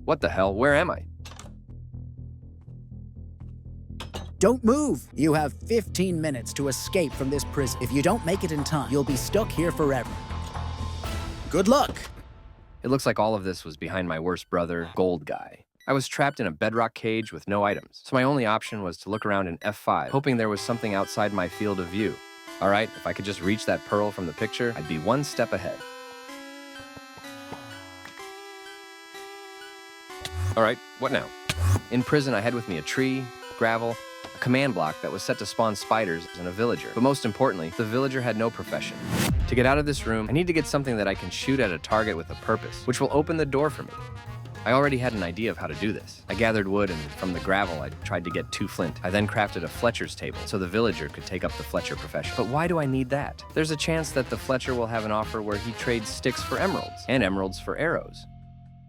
What the hell? Where am I? Don't move! You have 15 minutes to escape from this prison. If you don't make it in time, you'll be stuck here forever. Good luck! It looks like all of this was behind my worst brother, Gold Guy. I was trapped in a bedrock cage with no items, so my only option was to look around in F5, hoping there was something outside my field of view. All right, if I could just reach that pearl from the picture, I'd be one step ahead. All right, what now? In prison, I had with me a tree, gravel, a command block that was set to spawn spiders, and a villager. But most importantly, the villager had no profession. To get out of this room, I need to get something that I can shoot at a target with a purpose, which will open the door for me. I already had an idea of how to do this. I gathered wood, and from the gravel, I tried to get 2 flint. I then crafted a Fletcher's table, so the villager could take up the Fletcher profession. But why do I need that? There's a chance that the Fletcher will have an offer where he trades sticks for emeralds, and emeralds for arrows.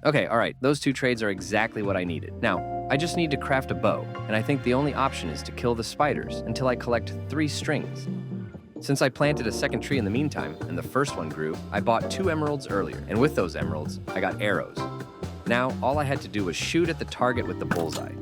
Okay, all right, those 2 trades are exactly what I needed. Now, I just need to craft a bow, and I think the only option is to kill the spiders until I collect 3 strings. Since I planted a second tree in the meantime, and the first one grew, I bought 2 emeralds earlier, and with those emeralds, I got arrows. Now, all I had to do was shoot at the target with the bullseye.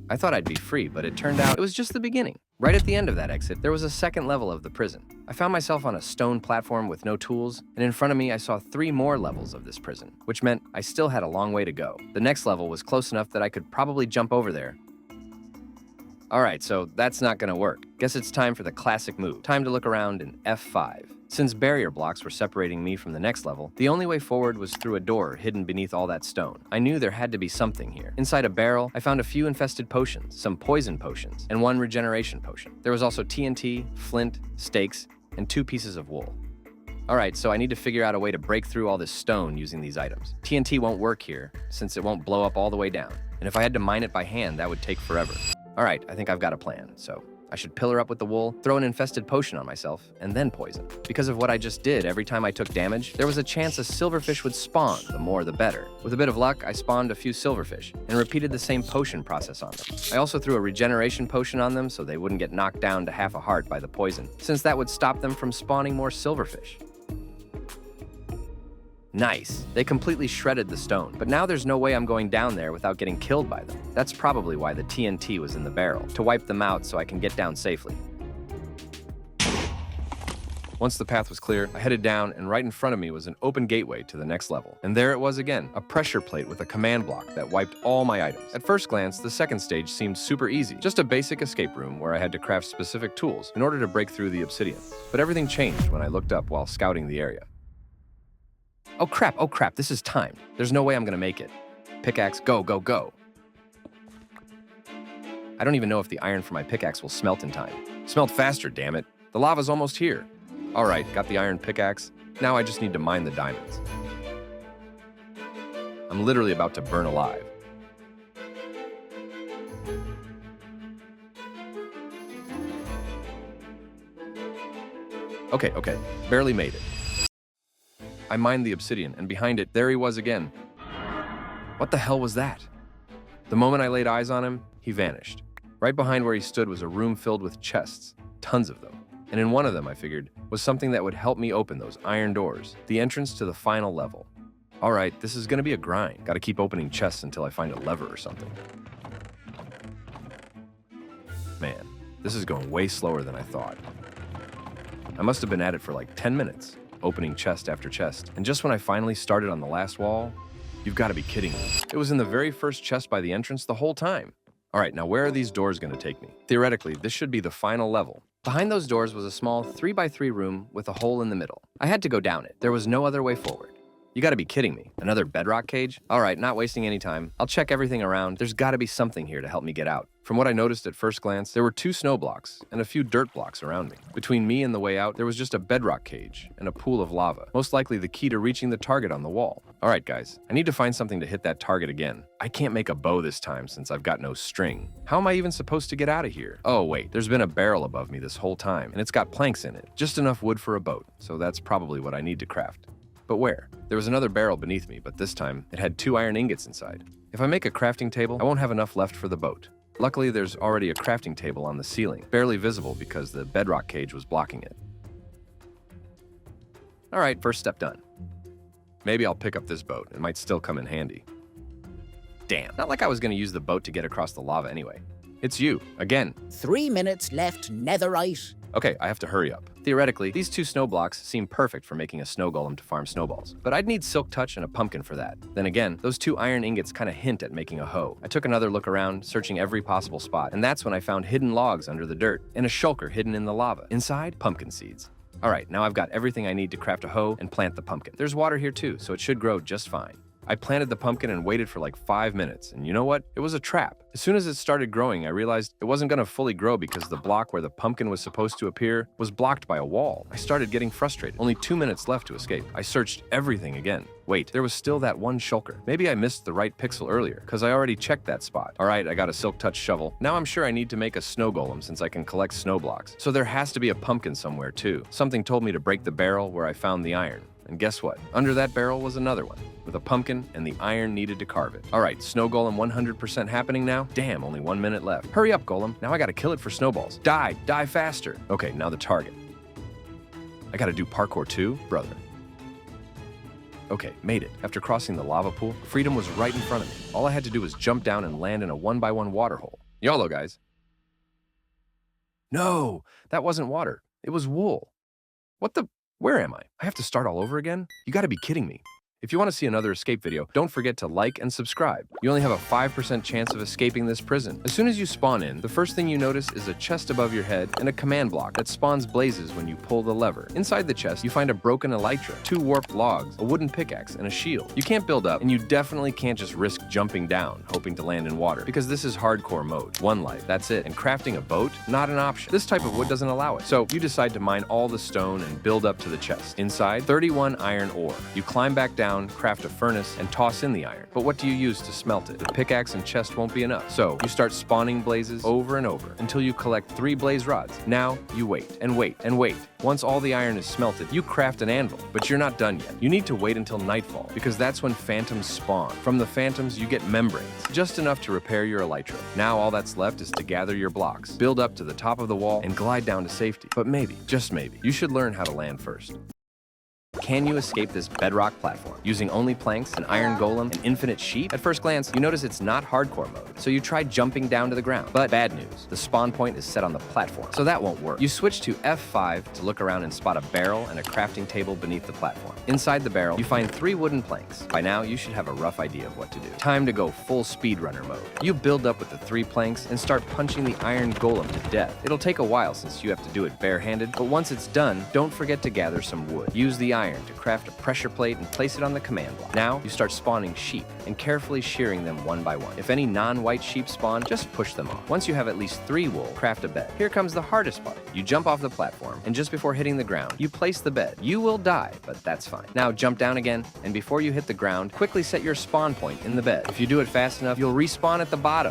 I thought I'd be free, but it turned out it was just the beginning. Right at the end of that exit, there was a second level of the prison. I found myself on a stone platform with no tools, and in front of me I saw 3 more levels of this prison, which meant I still had a long way to go. The next level was close enough that I could probably jump over there. All right, so that's not gonna work. Guess it's time for the classic move. Time to look around in F5. Since barrier blocks were separating me from the next level, the only way forward was through a door hidden beneath all that stone. I knew there had to be something here. Inside a barrel, I found a few infested potions, some poison potions, and 1 regeneration potion. There was also TNT, flint, stakes, and 2 pieces of wool. All right, so I need to figure out a way to break through all this stone using these items. TNT won't work here, since it won't blow up all the way down. And if I had to mine it by hand, that would take forever. All right, I think I've got a plan, so I should pillar up with the wool, throw an infested potion on myself, and then poison. Because of what I just did, every time I took damage, there was a chance a silverfish would spawn, the more the better. With a bit of luck, I spawned a few silverfish, and repeated the same potion process on them. I also threw a regeneration potion on them so they wouldn't get knocked down to half a heart by the poison, since that would stop them from spawning more silverfish. Nice. They completely shredded the stone, but now there's no way I'm going down there without getting killed by them. That's probably why the TNT was in the barrel, to wipe them out so I can get down safely. Once the path was clear, I headed down, and right in front of me was an open gateway to the next level. And there it was again, a pressure plate with a command block that wiped all my items. At first glance, the second stage seemed super easy, just a basic escape room where I had to craft specific tools in order to break through the obsidian. But everything changed when I looked up while scouting the area. Oh crap, this is timed. There's no way I'm gonna make it. Pickaxe, go, go, go. I don't even know if the iron for my pickaxe will smelt in time. Smelt faster, damn it. The lava's almost here. All right, got the iron pickaxe. Now I just need to mine the diamonds. I'm literally about to burn alive. Okay, barely made it. I mined the obsidian, and behind it, there he was again. What the hell was that? The moment I laid eyes on him, he vanished. Right behind where he stood was a room filled with chests, tons of them. And in one of them, I figured, was something that would help me open those iron doors, the entrance to the final level. All right, this is gonna be a grind. Gotta keep opening chests until I find a lever or something. Man, this is going way slower than I thought. I must have been at it for like 10 minutes. Opening chest after chest, and just when I finally started on the last wall, you've got to be kidding me. It was in the very first chest by the entrance the whole time. All right, now where are these doors going to take me? Theoretically, this should be the final level. Behind those doors was a small 3x3 room with a hole in the middle. I had to go down it. There was no other way forward. You got to be kidding me. Another bedrock cage? All right, not wasting any time. I'll check everything around. There's got to be something here to help me get out. From what I noticed at first glance, there were 2 snow blocks and a few dirt blocks around me. Between me and the way out, there was just a bedrock cage and a pool of lava, most likely the key to reaching the target on the wall. All right, guys, I need to find something to hit that target again. I can't make a bow this time since I've got no string. How am I even supposed to get out of here? Oh, wait, there's been a barrel above me this whole time, and it's got planks in it. Just enough wood for a boat, so that's probably what I need to craft. But where? There was another barrel beneath me, but this time it had 2 iron ingots inside. If I make a crafting table, I won't have enough left for the boat. Luckily, there's already a crafting table on the ceiling, barely visible because the bedrock cage was blocking it. All right, first step done. Maybe I'll pick up this boat. It might still come in handy. Damn, not like I was gonna use the boat to get across the lava anyway. It's you, again. 3 minutes left, netherite. Okay, I have to hurry up. Theoretically, these 2 snow blocks seem perfect for making a snow golem to farm snowballs, but I'd need silk touch and a pumpkin for that. Then again, those 2 iron ingots kind of hint at making a hoe. I took another look around, searching every possible spot, and that's when I found hidden logs under the dirt and a shulker hidden in the lava. Inside, pumpkin seeds. All right, now I've got everything I need to craft a hoe and plant the pumpkin. There's water here too, so it should grow just fine. I planted the pumpkin and waited for like 5 minutes, and you know what? It was a trap. As soon as it started growing, I realized it wasn't gonna fully grow because the block where the pumpkin was supposed to appear was blocked by a wall. I started getting frustrated. Only 2 minutes left to escape. I searched everything again. Wait, there was still that one shulker. Maybe I missed the right pixel earlier, because I already checked that spot. All right, I got a silk touch shovel. Now I'm sure I need to make a snow golem since I can collect snow blocks. So there has to be a pumpkin somewhere too. Something told me to break the barrel where I found the iron. And guess what? Under that barrel was another one, with a pumpkin and the iron needed to carve it. All right, snow golem 100% happening now? Damn, only 1 minute left. Hurry up, golem. Now I gotta kill it for snowballs. Die faster. Okay, now the target. I gotta do parkour too? Brother. Okay, made it. After crossing the lava pool, freedom was right in front of me. All I had to do was jump down and land in a 1x1 water hole. YOLO, guys. No, that wasn't water. It was wool. What the? Where am I? I have to start all over again? You gotta be kidding me. If you want to see another escape video, don't forget to like and subscribe. You only have a 5% chance of escaping this prison. As soon as you spawn in, the first thing you notice is a chest above your head and a command block that spawns blazes when you pull the lever. Inside the chest, you find a broken elytra, 2 warped logs, a wooden pickaxe, and a shield. You can't build up, and you definitely can't just risk jumping down, hoping to land in water, because this is hardcore mode. 1 life, that's it. And crafting a boat? Not an option. This type of wood doesn't allow it. So you decide to mine all the stone and build up to the chest. Inside, 31 iron ore. You climb back down, craft a furnace, and toss in the iron. But what do you use to smelt it? The pickaxe and chest won't be enough. So you start spawning blazes over and over until you collect 3 blaze rods. Now you wait and wait and wait. Once all the iron is smelted, you craft an anvil, but you're not done yet. You need to wait until nightfall, because that's when phantoms spawn. From the phantoms, you get membranes, just enough to repair your elytra. Now all that's left is to gather your blocks, build up to the top of the wall, and glide down to safety. But maybe, just maybe, you should learn how to land first. Can you escape this bedrock platform using only planks, an iron golem, and infinite sheep? At first glance, you notice it's not hardcore mode, so you try jumping down to the ground. But bad news, the spawn point is set on the platform, so that won't work. You switch to F5 to look around and spot a barrel and a crafting table beneath the platform. Inside the barrel, you find 3 wooden planks. By now, you should have a rough idea of what to do. Time to go full speedrunner mode. You build up with the 3 planks and start punching the iron golem to death. It'll take a while since you have to do it barehanded, but once it's done, don't forget to gather some wood. Use the iron to craft a pressure plate and place it on the command block. Now, you start spawning sheep and carefully shearing them 1 by 1. If any non-white sheep spawn, just push them off. Once you have at least 3 wool, craft a bed. Here comes the hardest part. You jump off the platform, and just before hitting the ground, you place the bed. You will die, but that's fine. Now jump down again, and before you hit the ground, quickly set your spawn point in the bed. If you do it fast enough, you'll respawn at the bottom.